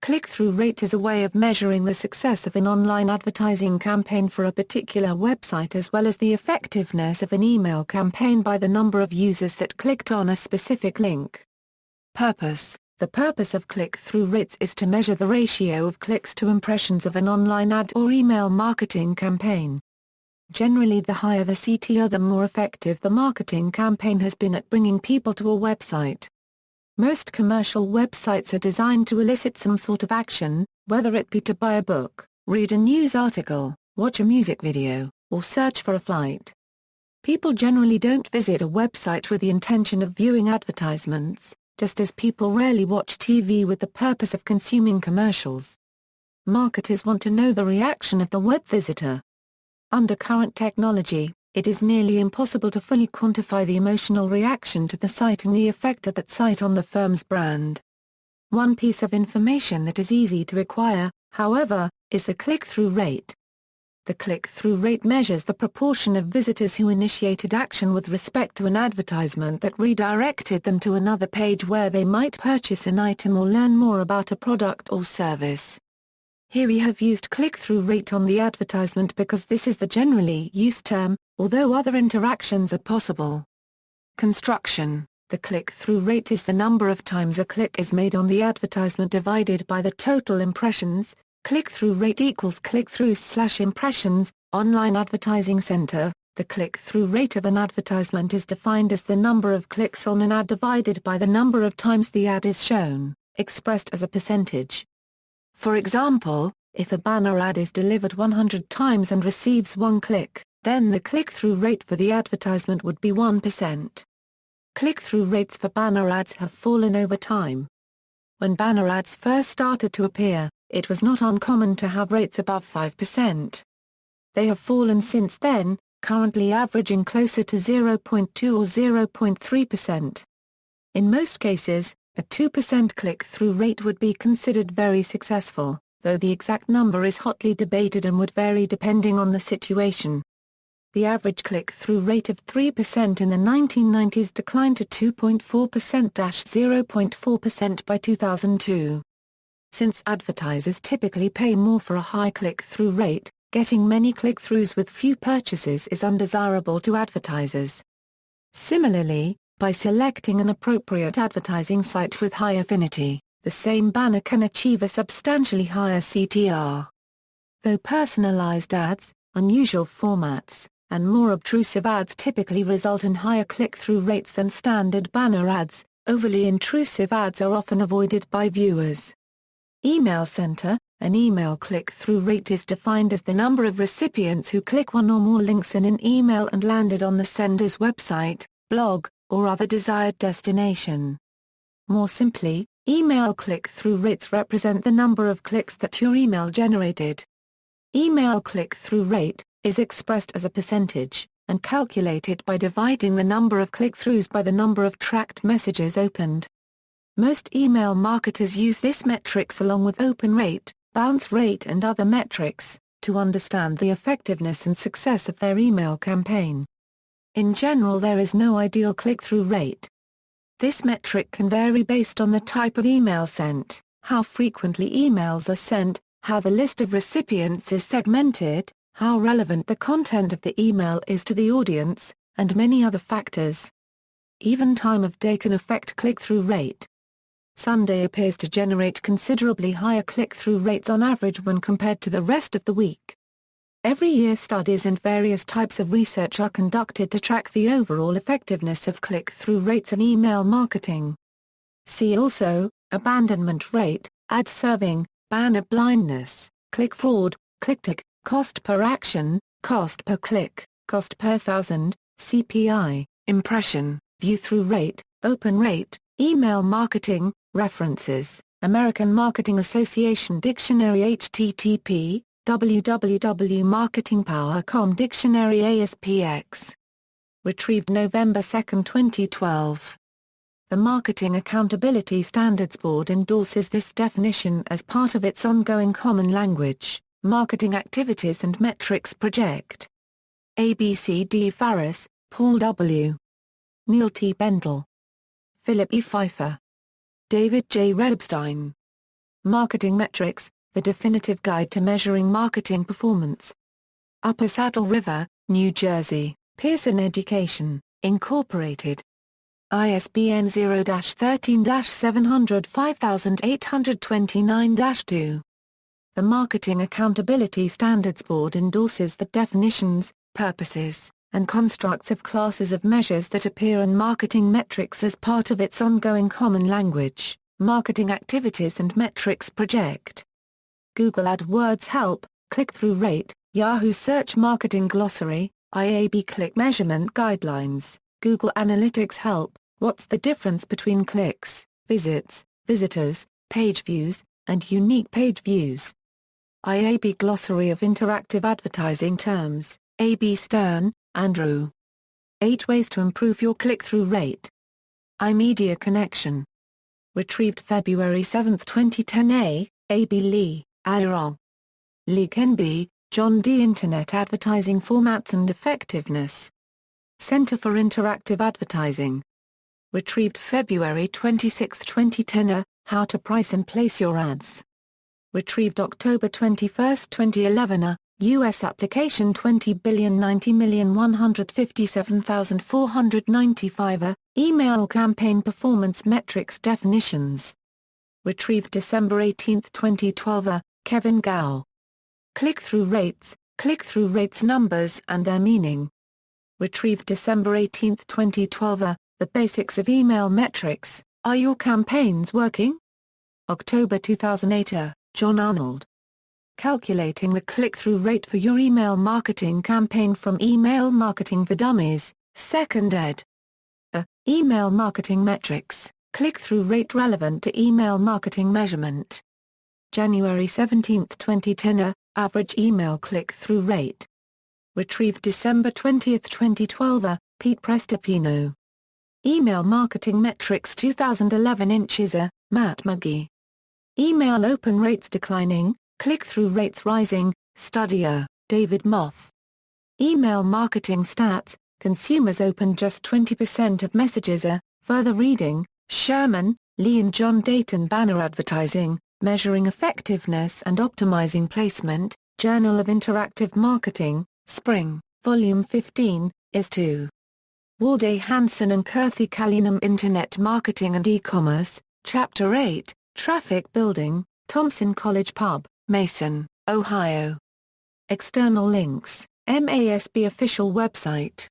click-through rate is a way of measuring the success of an online advertising campaign for a particular website as well as the effectiveness of an email campaign by the number of users that clicked on a specific link. Purpose: the purpose of click-through rates is to measure the ratio of clicks to impressions of an online ad or email marketing campaign. Generally, the higher the CTR, the more effective the marketing campaign has been at bringing people to a website. Most commercial websites are designed to elicit some sort of action, whether it be to buy a book, read a news article, watch a music video, or search for a flight. People generally don't visit a website with the intention of viewing advertisements, just as people rarely watch TV with the purpose of consuming commercials. Marketers want to know the reaction of the web visitor. Under current technology, it is nearly impossible to fully quantify the emotional reaction to the site and the effect of that site on the firm's brand. One piece of information that is easy to acquire, however, is the click-through rate. The click-through rate measures the proportion of visitors who initiated action with respect to an advertisement that redirected them to another page where they might purchase an item or learn more about a product or service. Here we have used click-through rate on the advertisement because this is the generally used term, although other interactions are possible. Construction: the click-through rate is the number of times a click is made on the advertisement divided by the total impressions. Click-through rate equals click-throughs/impressions. Online Advertising Center: the click-through rate of an advertisement is defined as the number of clicks on an ad divided by the number of times the ad is shown, expressed as a percentage. For example, if a banner ad is delivered 100 times and receives 1 click, then the click-through rate for the advertisement would be 1%. Click-through rates for banner ads have fallen over time. When banner ads first started to appear, it was not uncommon to have rates above 5%. They have fallen since then, currently averaging closer to 0.2 or 0.3%. In most cases, a 2% click-through rate would be considered very successful, though the exact number is hotly debated and would vary depending on the situation. The average click-through rate of 3% in the 1990s declined to 2.4%-0.4% by 2002. Since advertisers typically pay more for a high click-through rate, getting many click-throughs with few purchases is undesirable to advertisers. Similarly, by selecting an appropriate advertising site with high affinity, the same banner can achieve a substantially higher CTR. Though personalized ads, unusual formats, and more obtrusive ads typically result in higher click-through rates than standard banner ads, overly intrusive ads are often avoided by viewers. Email Center: an email click-through rate is defined as the number of recipients who click one or more links in an email and landed on the sender's website, blog, or other desired destination. More simply, email click-through rates represent the number of clicks that your email generated. Email click-through rate is expressed as a percentage, and calculated by dividing the number of click-throughs by the number of tracked messages opened. Most email marketers use this metrics along with open rate, bounce rate and other metrics, to understand the effectiveness and success of their email campaign. In general, there is no ideal click-through rate. This metric can vary based on the type of email sent, how frequently emails are sent, how the list of recipients is segmented, how relevant the content of the email is to the audience, and many other factors. Even time of day can affect click-through rate. Sunday appears to generate considerably higher click-through rates on average when compared to the rest of the week. Every year studies and various types of research are conducted to track the overall effectiveness of click-through rates in email marketing. See also, abandonment rate, ad serving, banner blindness, click fraud, click-tick, cost per action, cost per click, cost per thousand, CPI, impression, view-through rate, open rate, email marketing, references, American Marketing Association Dictionary http www.marketingpower.com Dictionary ASPX. Retrieved November 2, 2012. The Marketing Accountability Standards Board endorses this definition as part of its ongoing Common Language, Marketing Activities and Metrics project. ABCD Farris, Paul W. Neil T. Bendel. Philip E. Pfeiffer. David J. Rebstein. Marketing Metrics, the definitive guide to measuring marketing performance. Upper Saddle River, New Jersey, Pearson Education, Incorporated. ISBN 0-13-705829-2. The Marketing Accountability Standards Board endorses the definitions, purposes, and constructs of classes of measures that appear in marketing metrics as part of its ongoing Common Language, Marketing Activities and Metrics project. Google AdWords Help, Click-Through Rate, Yahoo Search Marketing Glossary, IAB Click Measurement Guidelines, Google Analytics Help, What's the difference between clicks, visits, visitors, page views, and unique page views? IAB Glossary of Interactive Advertising Terms, A.B. Stern, Andrew. 8 Ways to Improve Your Click-Through Rate. iMedia Connection. Retrieved February 7, 2010 A.B. Lee, Aaron. Lee Kenby, John D. Internet Advertising Formats and Effectiveness. Center for Interactive Advertising. Retrieved February 26, 2010 How to Price and Place Your Ads. Retrieved October 21, 2011 U.S. Application 20,90,157,495 Email Campaign Performance Metrics Definitions. Retrieved December 18, 2012 Kevin Gao. Click-through rates numbers and their meaning. Retrieved December 18, 2012 The Basics of Email Metrics, Are Your Campaigns Working? October 2008 John Arnold. Calculating the click-through rate for your email marketing campaign from Email Marketing for Dummies, 2nd ed. Email Marketing Metrics, Click-through Rate Relevant to Email Marketing Measurement. January 17, 2010 Average Email Click-through Rate. Retrieved December 20, 2012 Pete Prestopino. Email Marketing Metrics 2011 Inches Matt McGee. Email Open Rates Declining, Click-through Rates Rising, Study David Moth. Email Marketing Stats, Consumers Open Just 20% of Messages Further Reading, Sherman, Lee and John Dayton Banner Advertising, Measuring Effectiveness and Optimizing Placement, Journal of Interactive Marketing, Spring, Volume 15, is 2. Walday Hansen and Kirthi Kalyanam Internet Marketing and E-Commerce, Chapter 8, Traffic Building, Thompson College Pub, Mason, Ohio. External links, MASB official website.